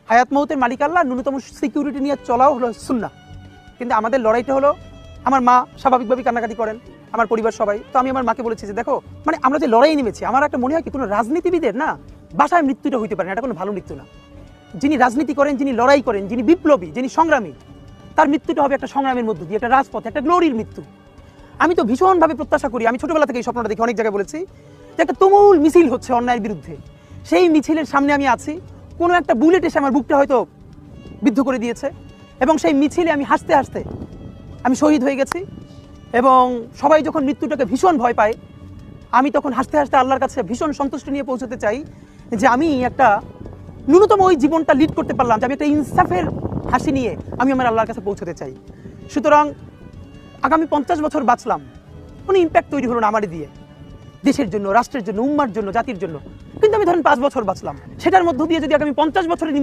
হায়াত মৌতের মালিক আল্লাহ, ন্যূনতম সিকিউরিটি নিয়ে চলাও হলো সুন্নাহ। কিন্তু আমাদের লড়াইটা হলো, আমার মা স্বাভাবিকভাবেই কান্নাকাটি করেন, আমার পরিবার সবাই। তো আমি আমার মাকে বলেছি যে দেখো, মানে আমরা যে লড়াই নেমেছি, আমার একটা মনে হয় কি কোনো রাজনীতিবিদের না বাসায় মৃত্যুটা হইতে পারে না, এটা কোনো ভালো মৃত্যু না। যিনি রাজনীতি করেন, যিনি লড়াই করেন, যিনি বিপ্লবী, যিনি সংগ্রামী, তার মৃত্যুটা হবে একটা সংগ্রামের মধ্য দিয়ে, একটা রাজপথে, একটা গ্লোরির মৃত্যু। আমি তো ভীষণভাবে প্রত্যাশা করি, আমি ছোটবেলা থেকে এই স্বপ্নটা দেখি, অনেক জায়গায় বলেছি যে একটা তুমুল মিছিল হচ্ছে অন্যায়ের বিরুদ্ধে, সেই মিছিলের সামনে আমি আছি, কোনো একটা বুলেট এসে আমার বুকটা হয়তো বিদ্ধ করে দিয়েছে, এবং সেই মিছিলে আমি হাসতে হাসতে আমি শহীদ হয়ে গেছি। এবং সবাই যখন মৃত্যুটাকে ভীষণ ভয় পায়, আমি তখন হাসতে হাসতে আল্লাহর কাছে ভীষণ সন্তুষ্টি নিয়ে পৌঁছতে চাই যে আমি একটা ন্যূনতম ওই জীবনটা লিড করতে পারলাম, যে আমি একটা ইনসাফের হাসি নিয়ে আমি আমার আল্লাহর কাছে পৌঁছতে চাই। সুতরাং আগামী 50 বছর বাঁচলাম, কোনো ইম্প্যাক্ট তৈরি হলো না আমারই দিয়ে, দেশের জন্য, রাষ্ট্রের জন্য, উম্মার জন্য, জাতির জন্য। কিন্তু আমি ধরেন 5 বছর বাঁচলাম, সেটার মধ্য দিয়ে যদি আগামী 50 বছরের